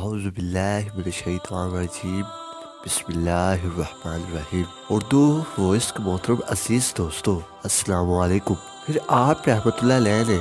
اعوذ باللہ من الشیطان الرجیم بسم اللہ الرحمن الرحیم۔ اردو وائس کے محترم عزیز دوستو، السلام علیکم۔ پھر آپ رحمۃ اللہ علیہ نے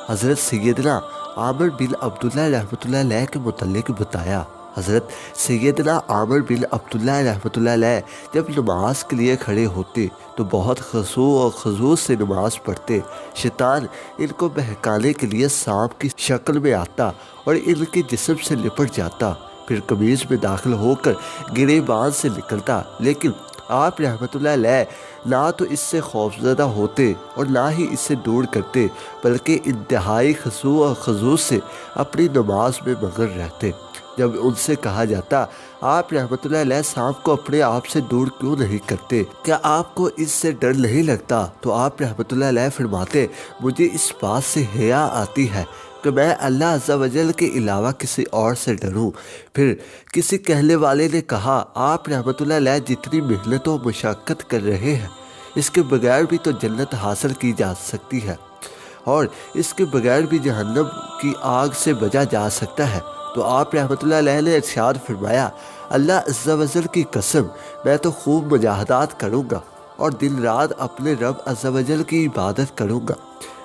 حضرت سیدنا عامر بن عبداللہ رحمۃ اللہ علیہ کے متعلق بتایا۔ حضرت سیدنا عامر بن عبداللہ رحمۃ اللہ علیہ جب نماز کے لیے کھڑے ہوتے تو بہت خضوع اور خضوع سے نماز پڑھتے۔ شیطان ان کو بہکانے کے لیے سانپ کی شکل میں آتا اور ان کے جسم سے لپٹ جاتا، پھر قمیض میں داخل ہو کر گریبان سے نکلتا، لیکن آپ رحمۃ اللہ علیہ نہ تو اس سے خوفزدہ ہوتے اور نہ ہی اس سے دور کرتے، بلکہ انتہائی خضوع اور خضوع سے اپنی نماز میں مگن رہتے۔ جب ان سے کہا جاتا آپ رحمۃ اللہ علیہ سانپ کو اپنے آپ سے دور کیوں نہیں کرتے، کیا آپ کو اس سے ڈر نہیں لگتا، تو آپ رحمۃ اللہ علیہ فرماتے مجھے اس بات سے حیا آتی ہے کہ میں اللہ عز و جل کے علاوہ کسی اور سے ڈروں۔ پھر کسی کہنے والے نے کہا آپ رحمۃ اللہ علیہ جتنی محنت و مشقت کر رہے ہیں اس کے بغیر بھی تو جنت حاصل کی جا سکتی ہے اور اس کے بغیر بھی جہنم کی آگ سے بچا جا سکتا ہے، تو آپ رحمۃ اللہ علیہ نے ارشاد فرمایا اللہ عز و جل کی قسم میں تو خوب مجاہدات کروں گا اور دن رات اپنے رب عز و جل کی عبادت کروں گا۔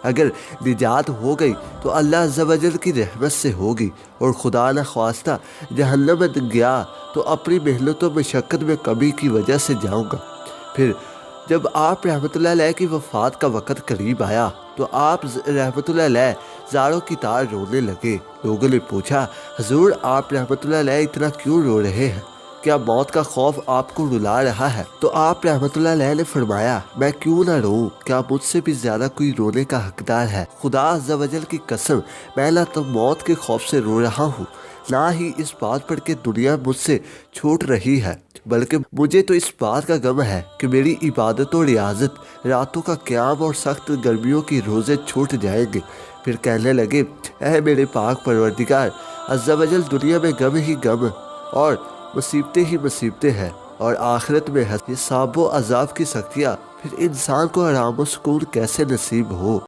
اگر نجات ہو گئی تو اللہ عز و جل کی رحمت سے ہوگی، اور خدا نہ خواستہ جہنم میں گیا تو اپنی محنت و مشقت میں کمی کی وجہ سے جاؤں گا۔ پھر جب آپ رحمۃ اللہ علیہ کی وفات کا وقت قریب آیا تو آپ رحمۃ اللہ علیہ زاروں کی طرح رونے لگے۔ لوگوں نے پوچھا حضور آپ رحمۃ اللہ علیہ اتنا کیوں رو رہے ہیں، کیا موت کا خوف آپ کو رلا رہا ہے؟ تو آپ رحمۃ اللہ علیہ نے فرمایا میں کیوں نہ روؤں، کیا مجھ سے بھی زیادہ کوئی رونے کا حقدار ہے؟ خدا عز و جل کی قسم میں نہ تو موت کے خوف سے رو رہا ہوں، نہ ہی اس بات پر کہ دنیا مجھ سے چھوٹ رہی ہے، بلکہ مجھے تو اس بات کا غم ہے کہ میری عبادت و ریاضت، راتوں کا قیام اور سخت گرمیوں کی روزے چھوٹ جائیں گے۔ پھر کہنے لگے اے میرے پاک پروردگار عز و جل، دنیا میں غم ہی غم اور مصیبتیں ہی مصیبتیں ہیں، اور آخرت میں حساب و عذاب کی سختیاں، پھر انسان کو آرام و سکون کیسے نصیب ہو؟